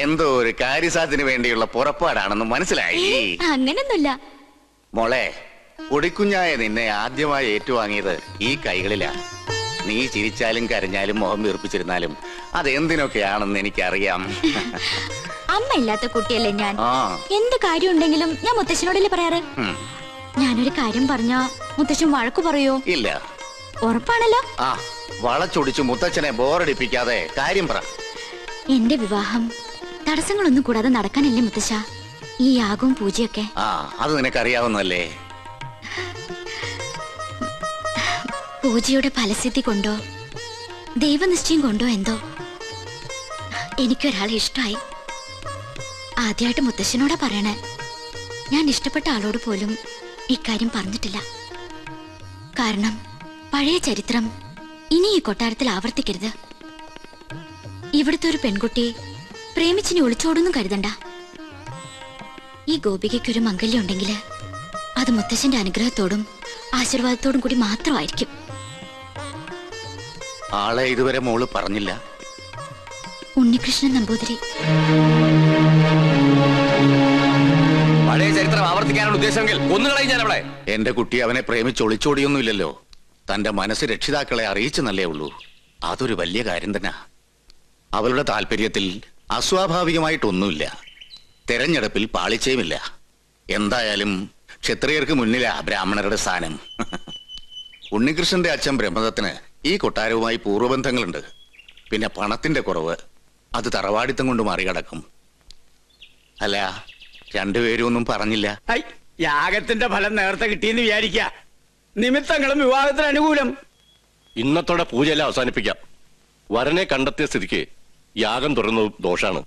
എന്തോ ഒരു കാര്യസാധ്യത്തിന് വേണ്ടിയുള്ള പുറപ്പാടാണെന്ന് മനസ്സിലായി. അങ്ങനൊന്നുമില്ല മോളെ. പൊടിക്കുഞ്ഞായ നിന്നെ ആദ്യമായി ഏറ്റുവാങ്ങിയത് ഈ കൈകളിലാ. നീ ചിരിച്ചാലും കരഞ്ഞാലും മുഖം വീർപ്പിച്ചിരുന്നാലും അതെന്തിനൊക്കെയാണെന്ന് എനിക്കറിയാം. അമ്മ ഇല്ലാത്ത കുട്ടിയല്ലേ ഞാൻ. എന്ത് കാര്യം ഉണ്ടെങ്കിലും ഞാൻ മുത്തശ്ശനോടല്ലേ പറയാറ്. ഞാനൊരു കാര്യം പറഞ്ഞാ മുത്തശ്ശൻ വഴക്കു പറയോ? ഇല്ല. ഉറപ്പാണല്ലോ. വളച്ചൊടിച്ചു മുത്തച്ഛനെ ബോറടിപ്പിക്കാതെ കാര്യം പറ. എന്റെ വിവാഹം തടസ്സങ്ങളൊന്നും കൂടാതെ നടക്കാനല്ലേ മുത്തശ്ശ ഈ യാഗവും പൂജയൊക്കെ? അത് നിനക്കറിയാവുന്നല്ലേ. പൂജയുടെ ഫലസിദ്ധി കൊണ്ടോ ദൈവനിശ്ചയം കൊണ്ടോ എന്തോ എനിക്കൊരാളെ ഇഷ്ടമായി. ആദ്യമായിട്ട് മുത്തശ്ശനോടാ പറയണേ. ഞാൻ ഇഷ്ടപ്പെട്ട ആളോട് പോലും ഇക്കാര്യം പറഞ്ഞിട്ടില്ല. കാരണം പഴയ ചരിത്രം ഇനി ഈ കൊട്ടാരത്തിൽ ആവർത്തിക്കരുത്. ഇവിടുത്തെ ഒരു പെൺകുട്ടി പ്രേമിച്ചിനെ ഒളിച്ചോടൊന്നും കരുതണ്ട. ഈ ഗോപികയ്ക്കൊരു മംഗല്യം ഉണ്ടെങ്കിൽ അത് മുത്തശ്ശന്റെ അനുഗ്രഹത്തോടും ആശീർവാദത്തോടും കൂടി മാത്രമായിരിക്കും. ആളെ ഇതുവരെ മോള് പറഞ്ഞില്ല. ഉണ്ണികൃഷ്ണൻ നമ്പൂതിരി. പഴയ ചരിത്രം ആവർത്തിക്കാനുള്ള ഉദ്ദേശമെങ്കിൽ ഒന്നുകളെ ഞാൻ അവളെ. എന്റെ കുട്ടി അവനെ പ്രേമിച്ച് ഒളിച്ചോടിയൊന്നുമില്ലല്ലോ. തന്റെ മനസ്സ് രക്ഷിതാക്കളെ അറിയിച്ചെന്നല്ലേ ഉള്ളൂ. അതൊരു വലിയ കാര്യം തന്നെ. അവളുടെ താല്പര്യത്തിൽ അസ്വാഭാവികമായിട്ടൊന്നുമില്ല. തെരഞ്ഞെടുപ്പിൽ പാളിച്ചയുമില്ല. എന്തായാലും ക്ഷത്രിയർക്ക് മുന്നിലാ ബ്രാഹ്മണരുടെ സ്ഥാനം. ഉണ്ണികൃഷ്ണന്റെ അച്ഛൻ ബ്രഹ്മദത്തിന് ഈ കൊട്ടാരവുമായി പൂർവ്വബന്ധങ്ങളുണ്ട്. പിന്നെ പണത്തിന്റെ കുറവ് അത് തറവാടിത്തം കൊണ്ട് മറികടക്കും. അല്ല, രണ്ടുപേരും ഒന്നും പറഞ്ഞില്ല. യാഗത്തിന്റെ ഫലം നേരത്തെ കിട്ടിയെന്ന് വിചാരിക്ക. നിമിത്തങ്ങളും വിവാഹത്തിന് അനുകൂലം. ഇന്നത്തോടെ പൂജയെല്ലാം അവസാനിപ്പിക്കാം. വരനെ കണ്ടെത്തിയ സ്ഥിതിക്ക് യാഗം തുറന്നത് ദോഷാണ്.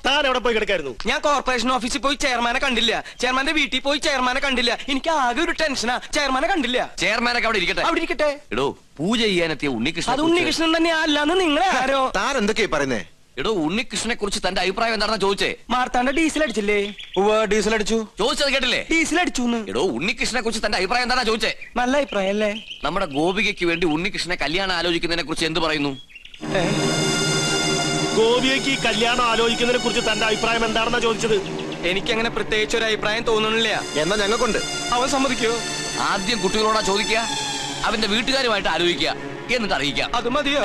താൻ എവിടെ പോയി കിടക്കായിരുന്നു? ഞാൻ കോർപ്പറേഷൻ ഓഫീസിൽ പോയി ചെയർമാനെ കണ്ടില്ല. ചെയർമാന്റെ വീട്ടിൽ പോയി ചെയർമാനെ കണ്ടില്ല. എനിക്ക് ആകെ ഒരു ടെൻഷനാ. ചെയർമാനെ കണ്ടില്ല. ചെയർമാനൊക്കെ അവിടെ ഇരിക്കട്ടെ. അവിടെ ഇരിക്കട്ടെ. എടോ, പൂജ ചെയ്യാനെത്തിയ ഉണ്ണികൃഷ്ണൻ. അത് ഉണ്ണികൃഷ്ണൻ തന്നെ അല്ലാന്ന് നിങ്ങളെ ആരോ? താൻ എന്തൊക്കെയാ പറയുന്നേ? എടോ, ഉണ്ണികൃഷ്ണനെ കുറിച്ച് തന്റെ അഭിപ്രായം എന്താണെന്ന് ചോദിച്ചേ. മാർത്താണ്ട ഡീസൽ അടിച്ചില്ലേ? ഡീസൽ അടിച്ചു. ചോദിച്ചത് കേട്ടില്ലേ? ഡീസൽ അടിച്ചു. എടോ, ഉണ്ണികൃഷ്ണനെ കുറിച്ച് തന്റെ അഭിപ്രായം എന്താ ചോദിച്ചേ. നല്ല അഭിപ്രായം അല്ലേ? നമ്മുടെ ഗോപികയ്ക്ക് വേണ്ടി ഉണ്ണികൃഷ്ണനെ കല്യാണം ആലോചിക്കുന്നതിനെ കുറിച്ച് എന്ത് പറയുന്നു? ഗോപികയ്ക്ക് ഈ കല്യാണം ആലോചിക്കുന്നതിനെ കുറിച്ച് തന്റെ അഭിപ്രായം എന്താണെന്നാ ചോദിച്ചത്. എനിക്കങ്ങനെ പ്രത്യേകിച്ച് ഒരു അഭിപ്രായം തോന്നുന്നില്ല. എന്നാ ഞങ്ങൾക്കുണ്ട്. അവൻ സമ്മതിക്കോ? ആദ്യം കുട്ടികളോടാ ചോദിക്കുക, അവന്റെ വീട്ടുകാരുമായിട്ട് ആലോചിക്കുക, എന്നിട്ട് അറിയിക്കാം. അത് മതിയോ?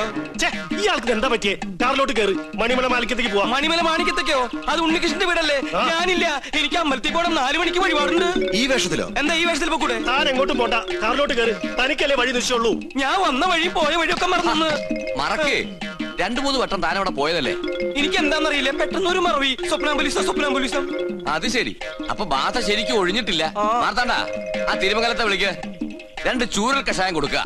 ഇയാൾക്ക് എന്താ പറ്റിയേ? കാറിലോട്ട് കയറി മണിമല മാണിക്കത്തേക്ക് പോവാം. മണിമല മാണിക്കത്തേക്കോ? അത് ഉണ്ണികൃഷ്ണന്റെ വീടല്ലേ? ഞാനില്ല. എനിക്ക് അമ്പലത്തിൽ പോകണം. 4 മണിക്ക് വഴിപാടുണ്ട്. ഈ വേഷത്തിലോ? എന്താ ഈ വേഷത്തിൽ പോകൂടെ? താൻ എങ്ങോട്ടും പോണ്ട, കാറിലോട്ട് കയറി. തനിക്കല്ലേ വഴി നിശ്ചയുള്ളൂ. ഞാൻ വന്ന വഴി പോയ വഴിയൊക്കെ മറന്നു. മറക്കേ? 2-3 വട്ടം താൻ അവിടെ പോയതല്ലേ? എനിക്ക് എന്താണെന്നറിയില്ല, പെട്ടെന്ന് ഒരു മറവി. സ്വപ്നാംബുലിസം. അത് ശരി. അപ്പൊ ബാധ ശരിക്കും ഒഴിഞ്ഞിട്ടില്ല. മാർത്താണ്ട, ആ തിരുമംഗലത്തെ വിളിക്ക്. 2 ചൂരൽ കഷായം കൊടുക്കുക.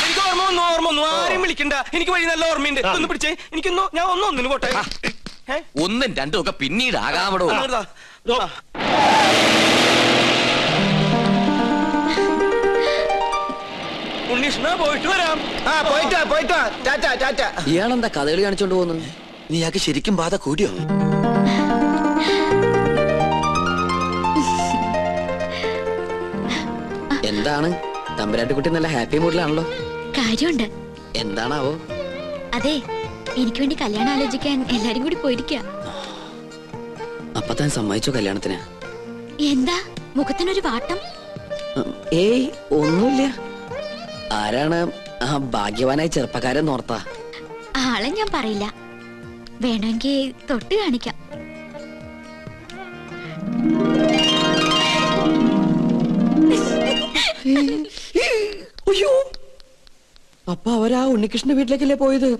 എനിക്ക് ഓർമ്മ വന്നു. ആരെയും വിളിക്കണ്ട. എനിക്ക് വഴി നല്ല ഓർമ്മയുണ്ട്. ഒന്ന് പിടിച്ചേ. എനിക്കൊന്നോ ഞാൻ ഒന്നിന് പോട്ടെ. 1ഉം 2ഉം ഒക്കെ പിന്നീട് ആകാമടോ. ഉണ്ണീഷ്ണ, പോയിട്ട് വരാം. ഇയാളെന്താ കഥകളി കാണിച്ചോണ്ട് പോകുന്നു? നീയാൾക്ക് ശരിക്കും ബാധ കൂടിയോ? എന്താണ് തമ്പുരാട്ടിക്കുട്ടി നല്ല ഹാപ്പി മൂഡിലാണല്ലോ. കാര്യമുണ്ട്. എന്താണാവോ? അതെ, എനിക്ക് വേണ്ടി കല്യാണം ആലോചിക്കാൻ എല്ലാരും കൂടി പോയിരിക്ക. അപ്പൊ താൻ സമ്മതിച്ചോ കല്യാണത്തിന്? എന്താ മുഖത്തിനൊരു വാട്ടം? ഏയ്, ഒന്നുമില്ല. ആരാണ് ആ ഭാഗ്യവാനായ ചെറുപ്പക്കാരൻ നോർത്താ? ആളെ ഞാൻ പറയില്ല. വേണമെങ്കിൽ തൊട്ട് കാണിക്കാം. അയ്യോ, അപ്പൊ അവരാ ഉണ്ണികൃഷ്ണന്റെ വീട്ടിലേക്കല്ലേ പോയത്?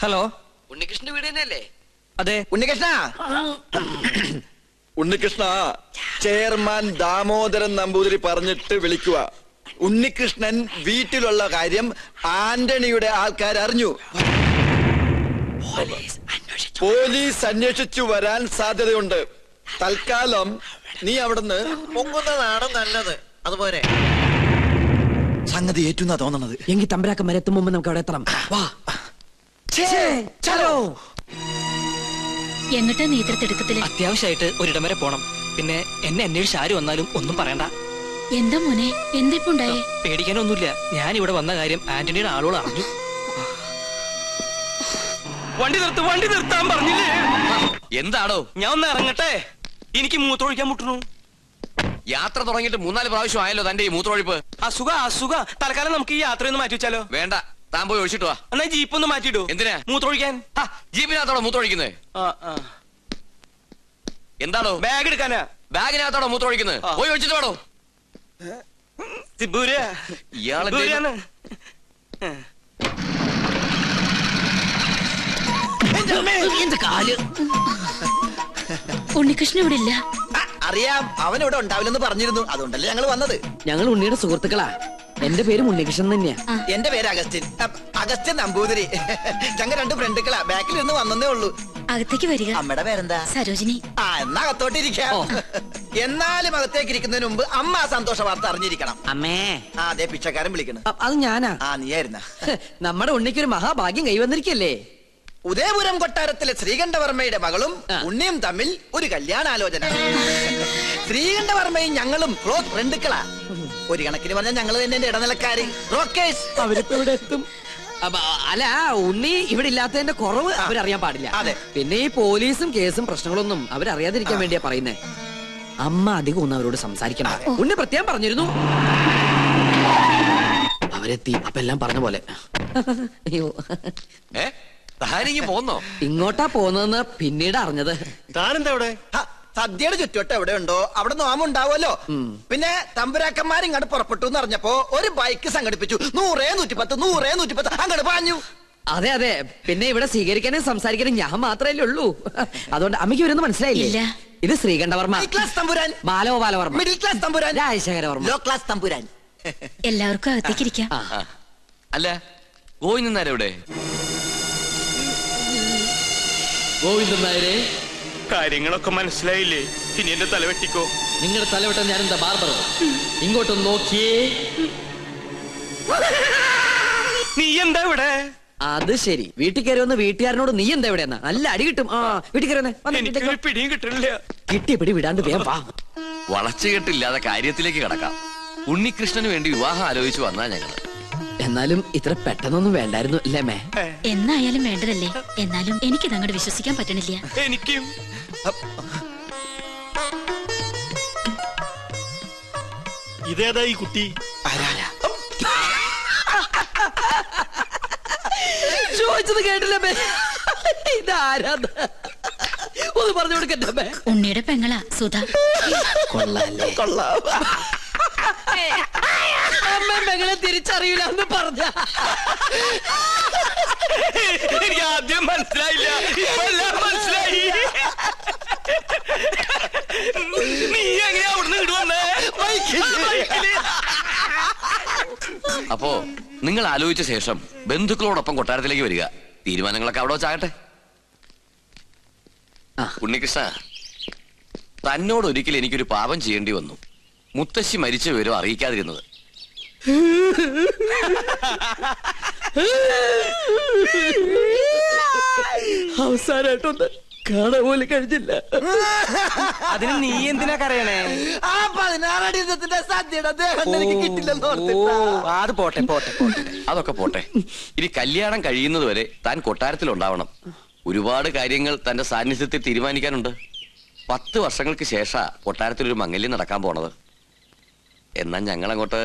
ഹലോ, ഉണ്ണികൃഷ്ണന്റെ വീട് തന്നെയല്ലേ? അതെ. ഉണ്ണികൃഷ്ണ, ചെയർമാൻ ദാമോദരൻ നമ്പൂതിരി പറഞ്ഞിട്ട് വിളിക്കുക. ഉണ്ണികൃഷ്ണൻ വീട്ടിലുള്ള കാര്യം ആന്റണിയുടെ ആൾക്കാർ അറിഞ്ഞു. പോലീസ് അന്വേഷിച്ചു വരാൻ സാധ്യതയുണ്ട്. തൽക്കാലം നീ അവിടുന്ന് പൊങ്ങുന്നതാണ് നല്ലത്. അതുപോലെ സംഗതി ഏറ്റുന്നാ തോന്നണത്. എങ്കിൽ തമ്പരാക്കന്മാരെ എത്തും മുമ്പ് നമുക്ക് അവിടെ എത്തണം. വാ. എന്നിട്ട് നേതൃത്വത്തില് അത്യാവശ്യമായിട്ട് ഒരിടം വരെ പോണം. പിന്നെ എന്നെ അന്വേഷിച്ച് ആര് വന്നാലും ഒന്നും പറയണ്ട. എന്താ മോനെ, എന്തിപ്പോ ഉണ്ടായേ? പേടിക്കാനൊന്നുമില്ല. ഞാൻ ഇവിടെ വന്ന കാര്യം ആന്റണിയുടെ ആളുകൾ അറിഞ്ഞു. വണ്ടി നിർത്താൻ പറഞ്ഞില്ലേ? എന്താണോ? ഞാൻ ഒന്ന് ഇറങ്ങട്ടെ, എനിക്ക് മൂത്രമൊഴിക്കാൻ മുട്ടുന്നു. യാത്ര തുടങ്ങിയിട്ട് 3-4 പ്രാവശ്യം ആയല്ലോ തന്റെ ഈ മൂത്രമൊഴിപ്പ്. അസുഖ തൽക്കാലം നമുക്ക് ഈ യാത്രയൊന്ന് മാറ്റി വെച്ചാലോ? വേണ്ട, താൻ പോയി ഒഴിച്ചിട്ട് വാ. എന്നാ ജീപ്പ് ഒന്ന് മാറ്റിയിടൂ. എന്തിനാ? മൂത്രമൊഴിക്കാൻ. ജീപ്പിനകത്തോടെ മൂത്രമൊഴിക്കുന്നത്? എന്താണോ? ബാഗ് എടുക്കാനാ. ബാഗിനകത്തോടെ മൂത്രമൊഴിക്കുന്നത്? പോയി ഒഴിച്ചിട്ട് വേണോ? ഇയാളെ ഉണ്ണികൃഷ്ണൻ ഇവിടെ ഇല്ല. അറിയാം, അവൻ ഇവിടെ ഉണ്ടാവില്ലെന്ന് പറഞ്ഞിരുന്നു. അതുകൊണ്ടല്ലേ ഞങ്ങൾ വന്നത്. ഞങ്ങൾ ഉണ്ണിയുടെ സുഹൃത്തുക്കളാ. എന്റെ പേര് ഉണ്ണികൃഷ്ണൻ തന്നെയാ. എന്റെ പേര് അഗസ്റ്റിൻ. അഗസ്റ്റിൻ നമ്പൂതിരി. ഞങ്ങൾ 2 ഫ്രണ്ടുക്കളാ. ബാക്കിൽ ഇരുന്ന് വന്നേ ഉള്ളൂ. അകത്തേക്ക് വരിക. അമ്മയുടെ പേരെന്താ? സരോജിനി. എന്നാ അകത്തോട്ടിരിക്കാം. എന്നാലും അകത്തേക്ക് ഇരിക്കുന്നതിന് മുമ്പ് അമ്മ ആ സന്തോഷ വാർത്ത അറിഞ്ഞിരിക്കണം. അമ്മേ. അതെ, പിച്ചക്കാരൻ വിളിക്കണം. അത് ഞാനാ. നീയായിരുന്ന. നമ്മുടെ ഉണ്ണിക്കൊരു മഹാഭാഗ്യം കൈവന്നിരിക്കല്ലേ. ഉദയപുരം കൊട്ടാരത്തിലെ ശ്രീകണ്ഠവർമ്മയുടെ മകളും ഉണ്ണിയും തമ്മിൽ ഒരു കല്യാണാലോചന. ശ്രീകണ്ഠവർമ്മയും ഞങ്ങളും ക്ലോസ് ഫ്രണ്ടുക്കളാ. ഒരു കണക്കിന് പറഞ്ഞാൽ ഞങ്ങൾ തന്നെ ഇടനിലക്കാര്, റോക്കേഴ്സ്. അവരിപ്പോ ഇവിടെ എത്തും. അല്ല, ഉണ്ണി ഇവിടെ ഇല്ലാത്തതിന്റെ കുറവ് അവരറിയാൻ പാടില്ല. അതെ. പിന്നെ ഈ പോലീസും കേസും പ്രശ്നങ്ങളൊന്നും അവരറിയാതിരിക്കാൻ വേണ്ടിയാ പറയുന്നേ. അമ്മ അധികം ഒന്നും അവരോട് സംസാരിക്കണം. ഉണ്ണി പ്രത്യേകം പറഞ്ഞിരുന്നു. അവരെത്തി. അപ്പൊ എല്ലാം പറഞ്ഞ പോലെ. അയ്യോ, താനിങ്ങി പോന്നോ? ഇങ്ങോട്ടാ പോന്നതെന്ന് പിന്നീട് അറിഞ്ഞത്. താനെന്താ ഇവിടെ? സദ്യയുടെ ചുറ്റുവട്ടം എവിടെ ഉണ്ടോ അവിടെ നോമുണ്ടാവുമല്ലോ. പിന്നെ തമ്പുരാക്കന്മാർ ഇങ്ങോട്ട് പുറപ്പെട്ടു എന്ന് അറിഞ്ഞപ്പോ ഒരു ബൈക്ക് സംഘടിപ്പിച്ചു. 100-110 അങ്ങോട്ട് പാഞ്ഞു. അതെ അതെ. പിന്നെ ഇവിടെ സ്വീകരിക്കാനും സംസാരിക്കാനും ഞാൻ മാത്രമല്ലേ ഉള്ളൂ. അതുകൊണ്ട് അമ്മയ്ക്ക് ഇവരൊന്നും മനസ്സിലായില്ലേ? ഇത് ശ്രീകണ്ഠവർമ്മ, ക്ലാസ് തമ്പുരാൻ. ബാലഗോപാലവർമ്മ, മിഡിൽ ക്ലാസ് തമ്പുരാൻ. രാജശേഖരവർമ്മ, ലോ ക്ലാസ് തമ്പുരാൻ. എല്ലാവർക്കും അകത്തേക്ക് ഇരിക്കാം. അല്ല, ഗോവിന്ദൻ നായർ എവിടെ? ഗോവിന്ദൻ നായരെ, കാര്യങ്ങളൊക്കെ മനസ്സിലായില്ലേ? ഇനി എന്റെ തല വെട്ടിക്കോ. നിങ്ങളുടെ തലവട്ടം ഞാനെന്താ ബാർബറോ? ഇങ്ങോട്ടൊന്ന് നോക്കിയേ. നീ എന്താ ഇവിടെ? അത് ശരി, വീട്ടിൽ കയറി വന്ന് വീട്ടുകാരനോട് നീ എന്താ ഇവിടെ എന്നാ? നല്ല അടി കിട്ടും. വീട്ടിൽ കയറി എനിക്ക് പിടിയും കിട്ടണില്ല. കിട്ടിയ പിടി വിടാണ്ട് വേഗം വാ. വളച്ചുകെട്ടില്ലാതെ കാര്യത്തിലേക്ക് കടക്കാം. ഉണ്ണികൃഷ്ണന് വേണ്ടി വിവാഹം ആലോചിച്ചു വന്നാ ഞങ്ങള്. എന്നാലും ഇത്ര പെട്ടെന്നൊന്നും വേണ്ടായിരുന്നു അല്ലേ മേ? എന്നായാലും വേണ്ടതല്ലേ. എന്നാലും എനിക്കിത് അങ്ങോട്ട് വിശ്വസിക്കാൻ പറ്റണില്ല. എനിക്കും. ഇതേതാ ഈ കുട്ടി? ചോദിച്ചത് കേട്ടില്ല മേ. ഇതാരാ? ഒന്ന് പറഞ്ഞു കൊടുക്കട്ടെ മേ. ഉണ്ണിയുടെ പെങ്ങളാ സുധ. കൊള്ളാല്ലേ? കൊള്ളാം. അമ്മ മകളെ തിരിച്ചറിയില്ല എന്ന് പറഞ്ഞ എനിക്ക് ആദ്യം മനസ്സിലായില്ല, ഇപ്പൊ എല്ലാം മനസ്സിലായി. നീ എങ്ങനെയാ അവിടുന്ന് ഇടുവന്നേ? അപ്പോ നിങ്ങൾ ആലോചിച്ച ശേഷം ബന്ധുക്കളോടൊപ്പം കൊട്ടാരത്തിലേക്ക് വരിക. തീരുമാനങ്ങളൊക്കെ അവിടെ വെച്ചാകട്ടെ. ഉണ്ണികൃഷ്ണ, തന്നോട് ഒരിക്കൽ എനിക്കൊരു പാപം ചെയ്യേണ്ടി വന്നു. മുത്തശ്ശി മരിച്ച വിവരം അറിയിക്കാതിരുന്നത്. അവസാനായിട്ടൊന്ന് കാണാൻ പോലും കഴിഞ്ഞില്ല. അതിന് നീ എന്തിനാ കരയണേ? 16 അടി സദ്യയുടെ ദേഹം എനിക്ക് കിട്ടില്ലെന്ന് അത് പോട്ടെ. അതൊക്കെ പോട്ടെ. ഇനി കല്യാണം കഴിയുന്നത് വരെ താൻ കൊട്ടാരത്തിൽ ഉണ്ടാവണം. ഒരുപാട് കാര്യങ്ങൾ തന്റെ സാന്നിധ്യത്തിൽ തീരുമാനിക്കാനുണ്ട്. 10 വർഷങ്ങൾക്ക് ശേഷം കൊട്ടാരത്തിൽ ഒരു മംഗല്യം നടക്കാൻ പോണത്. എന്നാ ഞങ്ങളങ്ങോട്ട്